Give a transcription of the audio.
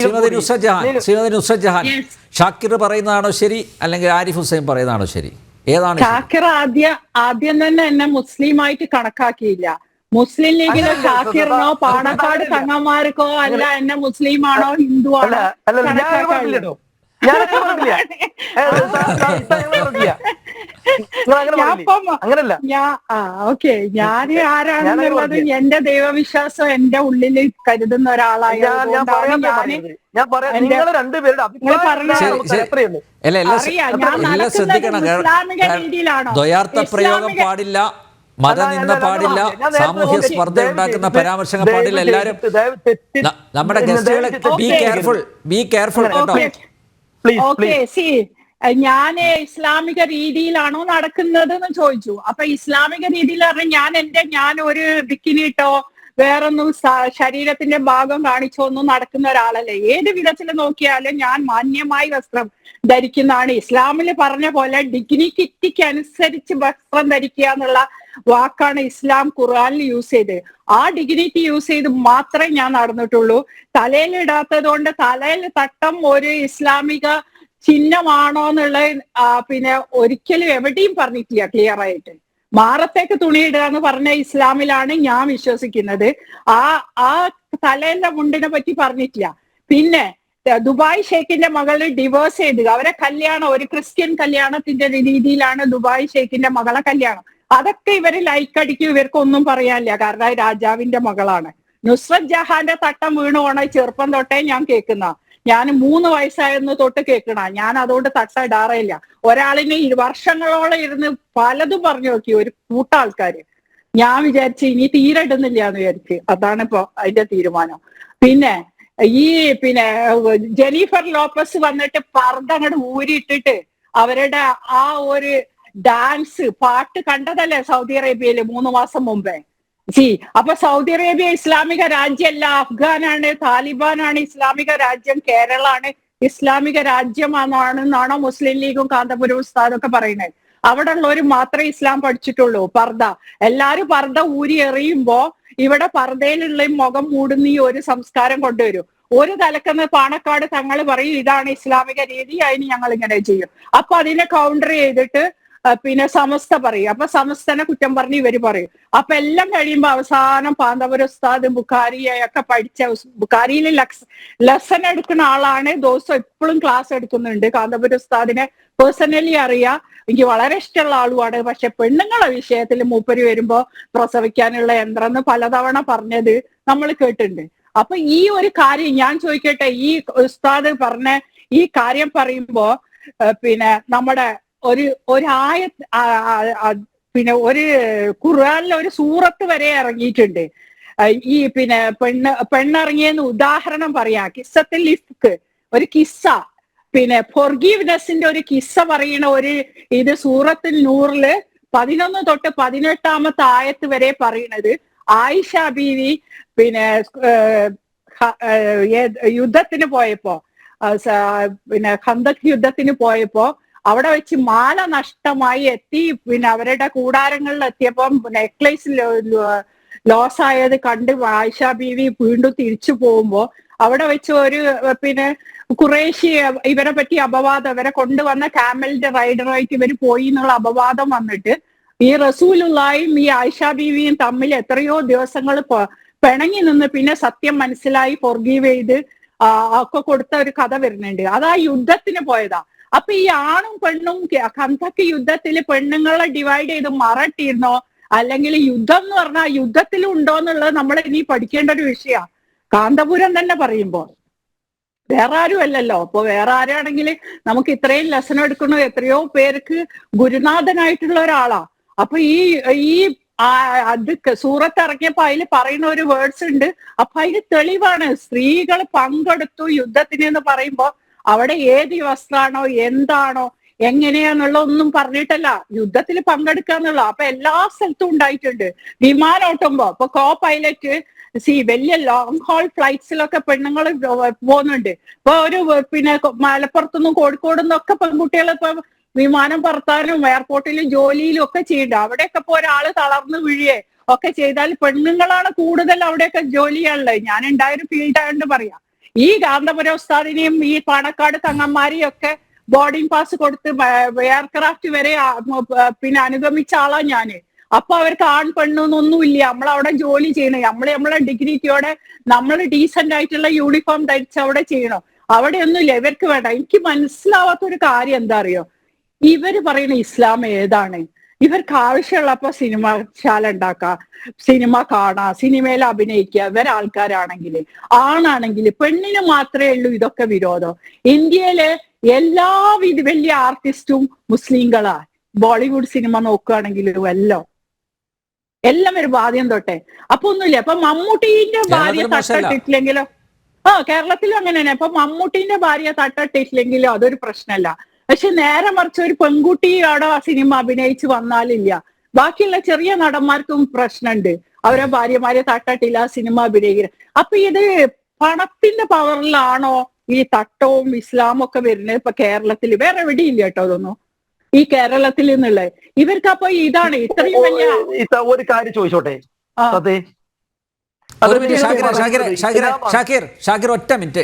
ശ്രീമതി നുസ്രത് ജഹാൻ, ഷാക്കിർ പറയുന്നതാണോ ശരി, അല്ലെങ്കിൽ ആരിഫ് ഹുസൈൻ പറയുന്നതാണോ ശരി? ഏതാണ്? ഷാക്കിർ ആദ്യം തന്നെ എന്നെ മുസ്ലിമായിട്ട് കണക്കാക്കിയില്ല. മുസ്ലിം ലീഗിലെ ഷാക്കിറിനോ പാണക്കാട് തങ്ങന്മാർക്കോ അല്ല എന്നെ മുസ്ലിമാണോ ഹിന്ദു ആണോ കണക്കാക്കാറില്ല. ഓക്കെ, ഞാൻ ആരാണെന്നുള്ളത് എന്റെ ദൈവവിശ്വാസം എന്റെ ഉള്ളിൽ കരുതുന്ന ഒരാളായതുകൊണ്ടാണ് ഇസ്ലാമിക രീതിയിലാണോ? ദ്വയാർത്ഥ പ്രയോഗം പാടില്ല, മതനിന്ദ പാടില്ല, സാമൂഹ്യ സ്പർദ്ധ ഉണ്ടാക്കുന്ന പരാമർശങ്ങൾ പാടില്ല. എല്ലാവരും നമ്മുടെ ഗസ്റ്റുകളെ ബി കെയർഫുൾ കേട്ടോ. ഞാന് ഇസ്ലാമിക രീതിയിലാണോ നടക്കുന്നത് എന്ന് ചോദിച്ചു. അപ്പൊ ഇസ്ലാമിക രീതിയിൽ പറഞ്ഞാൽ ഞാൻ ഒരു ബിക്കിനിട്ടോ വേറൊന്നും ശരീരത്തിന്റെ ഭാഗം കാണിച്ചോ ഒന്നും നടക്കുന്ന ഒരാളല്ലേ. ഏത് വിധത്തിൽ നോക്കിയാലും ഞാൻ മാന്യമായി വസ്ത്രം ധരിക്കുന്നതാണ്. ഇസ്ലാമിൽ പറഞ്ഞ പോലെ ഡിഗ്നിറ്റിക്ക് അനുസരിച്ച് വസ്ത്രം ധരിക്കുക എന്നുള്ള വാക്കാണ് ഇസ്ലാം ഖുർആനിൽ യൂസ് ചെയ്ത്. ആ ഡിഗ്നിറ്റി യൂസ് ചെയ്ത് മാത്രമേ ഞാൻ നടന്നിട്ടുള്ളൂ. തലയിൽ ഇടാത്തത് കൊണ്ട് തലയിൽ തട്ടം ഒരു ഇസ്ലാമിക ചിഹ്നമാണോ എന്നുള്ളത് പിന്നെ ഒരിക്കലും എവിടെയും പറഞ്ഞിട്ടില്ല ക്ലിയർ ആയിട്ട്. മാറത്തേക്ക് തുണിയിടുക എന്ന് പറഞ്ഞ ഇസ്ലാമിലാണ് ഞാൻ വിശ്വസിക്കുന്നത്. ആ തലയിലെ മുണ്ടിനെ പറ്റി പറഞ്ഞിട്ടില്ല. പിന്നെ ദുബായ് ഷെയ്ഖിന്റെ മകള് ഡിവോഴ്സ് ചെയ്ത് അവരെ കല്യാണം ഒരു ക്രിസ്ത്യൻ കല്യാണത്തിന്റെ രീതിയിലാണ് ദുബായ് ഷെയ്ഖിന്റെ മകളെ കല്യാണം. അതൊക്കെ ഇവര് ലൈക്കടിക്കും, ഇവർക്കൊന്നും പറയാനില്ല, കാരണം രാജാവിന്റെ മകളാണ്. നുസ്രത് ജഹാന്റെ തട്ടം വീണ് പോണ ചെറുപ്പം തൊട്ടേ ഞാൻ കേൾക്കുന്ന, ഞാൻ 3 വയസ്സായെന്ന് തൊട്ട് കേൾക്കണ. ഞാൻ അതുകൊണ്ട് തട്ട ഇടാറില്ല. ഒരാളിനെ വർഷങ്ങളോളം ഇരുന്ന് പലതും പറഞ്ഞു നോക്കി ഒരു കൂട്ടാൾക്കാര്. ഞാൻ വിചാരിച്ചു ഇനി തീരെ ഇടുന്നില്ല എന്ന് വിചാരിച്ച്. അതാണ് ഇപ്പൊ അതിന്റെ തീരുമാനം. പിന്നെ ജെനിഫർ ലോപ്പസ് വന്നിട്ട് പർദ്ദ അങ്ങോട്ട് ഊരിയിട്ടിട്ട് അവരുടെ ആ ഒരു ഡാൻസ് പാട്ട് കണ്ടതല്ലേ സൗദി അറേബ്യയില് 3 മാസം മുമ്പേ. അപ്പൊ സൗദി അറേബ്യ ഇസ്ലാമിക രാജ്യമല്ല, അഫ്ഗാനാണ്, താലിബാനാണ് ഇസ്ലാമിക രാജ്യം, കേരളാണ് ഇസ്ലാമിക രാജ്യമാണെന്നാണോ മുസ്ലിം ലീഗും കാന്തപുരം ഉസ്താദൊക്കെ പറയുന്നത്? അവിടെ ഉള്ളവര് മാത്രമേ ഇസ്ലാം പഠിച്ചിട്ടുള്ളൂ. പർദ്ദ എല്ലാരും പർദ്ദ ഊരി എറിയുമ്പോ ഇവിടെ പർദ്ദയിലുള്ള മുഖം മൂടുന്ന ഈ ഒരു സംസ്കാരം കൊണ്ടുവരും. ഒരു തലക്കെന്ന് പാണക്കാട് തങ്ങൾ പറയും ഇതാണ് ഇസ്ലാമിക രീതി, അതിന് ഞങ്ങൾ ഇങ്ങനെ ചെയ്യും. അപ്പൊ അതിനെ കൗണ്ടർ ചെയ്തിട്ട് പിന്നെ സമസ്ത പറയും. അപ്പൊ സമസ്തനെ കുറ്റം പറഞ്ഞ് ഇവര് പറയും. അപ്പൊ എല്ലാം കഴിയുമ്പോ അവസാനം കാന്തപുരം ഉസ്താദ് ബുഖാരിയൊക്കെ പഠിച്ച, ബുഖാരിയിൽ ലെസൺ എടുക്കുന്ന ആളാണ്. ദിവസം എപ്പോഴും ക്ലാസ് എടുക്കുന്നുണ്ട്. കാന്തപുരം ഉസ്താദിനെ പേഴ്സണലി അറിയാം, എനിക്ക് വളരെ ഇഷ്ടമുള്ള ആളുമാണ്. പക്ഷെ പെണ്ണുങ്ങളെ വിഷയത്തിൽ മൂപ്പര് വരുമ്പോ പ്രസവിക്കാനുള്ള യന്ത്രം എന്ന് പലതവണ പറഞ്ഞത് നമ്മൾ കേട്ടിട്ടുണ്ട്. അപ്പൊ ഈ ഒരു കാര്യം ഞാൻ ചോദിക്കട്ടെ, ഈ ഉസ്താദ് പറഞ്ഞ ഈ കാര്യം പറയുമ്പോ പിന്നെ നമ്മുടെ ഒരു ഒരു ഖുർആനിലെ ഒരു സൂറത്ത് വരെ ഇറങ്ങിയിട്ടുണ്ട്. ഈ പെണ്ണിറങ്ങിയെന്ന് ഉദാഹരണം പറയാ. കിസ്സത്തിൽ ഇഫ്ക് ഒരു കിസ്സ, ഫൊർഗീവ്നെസിന്റെ ഒരു കിസ്സ പറയുന്ന ഒരു ഇത് സൂറത്തുൽ നൂറില് 11 തൊട്ട് 18 ആയത്ത് വരെ പറയുന്നത്. ആയിഷ ബീവി യുദ്ധത്തിന് പോയപ്പോ, ഖന്തക് യുദ്ധത്തിന് പോയപ്പോ അവിടെ വെച്ച് മാല നഷ്ടമായി എത്തി. അവരുടെ കൂടാരങ്ങളിൽ എത്തിയപ്പം നെക്ലേസ് ലോസ് ആയത് കണ്ട് ആയിഷ ബീവി വീണ്ടും തിരിച്ചു പോകുമ്പോ അവിടെ വെച്ച് ഒരു ഖുറൈശി ഇവരെ പറ്റി അപവാദം, ഇവരെ കൊണ്ടുവന്ന ക്യാമലിന്റെ റൈഡറായിട്ട് ഇവർ പോയി എന്നുള്ള അപവാദം വന്നിട്ട് ഈ റസൂലുള്ളാഹിയും ഈ ആയിഷ ബീവിയും തമ്മിൽ എത്രയോ ദിവസങ്ങൾ പിണങ്ങി നിന്ന് പിന്നെ സത്യം മനസ്സിലായി ഫോർഗീവ് ചെയ്ത് ഒക്കെ കൊടുത്ത ഒരു കഥ വരുന്നുണ്ട്. അതാ യുദ്ധത്തിന് പോയതാ. അപ്പൊ ഈ ആണും പെണ്ണും ഖന്തക്ക് യുദ്ധത്തില് പെണ്ണുങ്ങളെ ഡിവൈഡ് ചെയ്ത് മറട്ടിയിരുന്നോ, അല്ലെങ്കിൽ യുദ്ധം എന്ന് പറഞ്ഞാൽ യുദ്ധത്തിലും ഉണ്ടോ എന്നുള്ളത് നമ്മൾ ഇനി പഠിക്കേണ്ട ഒരു വിഷയമാണ്. കാന്തപുരം തന്നെ പറയുമ്പോ വേറെ ആരും അല്ലല്ലോ. അപ്പൊ വേറെ ആരാണെങ്കിൽ നമുക്ക് ഇത്രയും ലെസൺ എടുക്കണോ, എത്രയോ പേർക്ക് ഗുരുനാഥനായിട്ടുള്ള ഒരാളാ. അപ്പൊ ഈ അത് സൂറത്ത് ഇറങ്ങിയപ്പോ അതിൽ പറയുന്ന ഒരു വേർഡ്സ് ഉണ്ട്. അപ്പൊ അതിന് തെളിവാണ്. സ്ത്രീകൾ പങ്കെടുത്തു യുദ്ധത്തിന് എന്ന് പറയുമ്പോ അവിടെ ഏത് വസ്ത്രമാണോ എന്താണോ എങ്ങനെയാന്നുള്ള ഒന്നും പറഞ്ഞിട്ടല്ല, യുദ്ധത്തിൽ പങ്കെടുക്കാന്നുള്ള. അപ്പൊ എല്ലാ സ്ഥലത്തും ഉണ്ടായിട്ടുണ്ട്. വിമാനം ഓട്ടുമ്പോ ഇപ്പൊ കോ പൈലറ്റ് വലിയ ലോങ് ഹോൾ ഫ്ലൈറ്റ്സിലൊക്കെ പെണ്ണുങ്ങൾ പോകുന്നുണ്ട്. ഇപ്പൊ ഒരു മലപ്പുറത്തുനിന്നും കോഴിക്കോട് ഒക്കെ പെൺകുട്ടികൾ ഇപ്പൊ വിമാനം പറത്താനും എയർപോർട്ടിലും ജോലിയിലും ഒക്കെ ചെയ്യണ്ട. അവിടെയൊക്കെ ഇപ്പൊ ഒരാള് തളർന്ന് വീഴേ ഒക്കെ ചെയ്താൽ പെണ്ണുങ്ങളാണ് കൂടുതൽ അവിടെയൊക്കെ ജോലി ചെയ്യാനുള്ളത്. ഞാൻ ഉണ്ടായൊരു ഫീൽഡ് ആയതുകൊണ്ട് പറയാം. ഈ കാന്തപുരം ഉസ്താദിനെയും ഈ പാണക്കാട് തങ്ങന്മാരെയും ഒക്കെ ബോർഡിംഗ് പാസ് കൊടുത്ത് എയർക്രാഫ്റ്റ് വരെ പിന്നെ അനുഗമിച്ച ആളാ ഞാന്. അപ്പൊ അവർക്ക് ആൺ പെണ്ണൊന്നുമില്ല, നമ്മളവിടെ ജോലി ചെയ്യണം, നമ്മളെ ഡിഗ്രിക്കോടെ നമ്മൾ ഡീസന്റ് ആയിട്ടുള്ള യൂണിഫോം ധരിച്ച് അവിടെ ചെയ്യണം. അവിടെ ഒന്നുമില്ല, ഇവർക്ക് വേണ്ട. എനിക്ക് മനസ്സിലാവാത്തൊരു കാര്യം എന്താ അറിയോ, ഇവര് പറയുന്ന ഇസ്ലാം ഏതാണ്? ഇവർക്ക് ആവശ്യമുള്ളപ്പോ സിനിമശാല ഉണ്ടാക്കുക, സിനിമ കാണുക, സിനിമയിൽ അഭിനയിക്കുക. ഇവരെ ആൾക്കാരാണെങ്കിൽ ആണാണെങ്കിൽ പെണ്ണിന് മാത്രമേ ഉള്ളൂ ഇതൊക്കെ വിരോധം. ഇന്ത്യയിലെ എല്ലാ വലിയ ആർട്ടിസ്റ്റും മുസ്ലിങ്ങളാ. ബോളിവുഡ് സിനിമ നോക്കുകയാണെങ്കിലും എല്ലാം ഒരു ആദ്യം തൊട്ടേ. അപ്പൊ ഒന്നുമില്ല. അപ്പൊ മമ്മൂട്ടീന്റെ ഭാര്യ തട്ടിട്ടില്ലെങ്കിലോ, കേരളത്തിലും അങ്ങനെ തന്നെ. അപ്പൊ മമ്മൂട്ടീന്റെ ഭാര്യ തട്ടിട്ടില്ലെങ്കിലോ അതൊരു പ്രശ്നമല്ല. പക്ഷെ നേരെ മറിച്ച് ഒരു പെൺകുട്ടി അവിടെ ആ സിനിമ അഭിനയിച്ച് വന്നാലില്ല. ബാക്കിയുള്ള ചെറിയ നടന്മാർക്കും പ്രശ്നമുണ്ട്, അവരെ ഭാര്യമാരെ തട്ടിട്ടില്ല സിനിമ അഭിനയിക്കുന്നത്. അപ്പൊ ഇത് പണത്തിന്റെ പവറിലാണോ ഈ തട്ടവും ഇസ്ലാമും ഒക്കെ വരുന്നത്? ഇപ്പൊ കേരളത്തിൽ വേറെ എവിടെയില്ല കേട്ടോ അതൊന്നും, ഈ കേരളത്തിൽ നിന്നുള്ള ഇവർക്ക്. അപ്പൊ ഇതാണ് ഇത്രയും വലിയ ഒരു കാര്യം ചോദിച്ചോട്ടെ ഷാക്കിർ ഒറ്റ മിനിറ്റ്.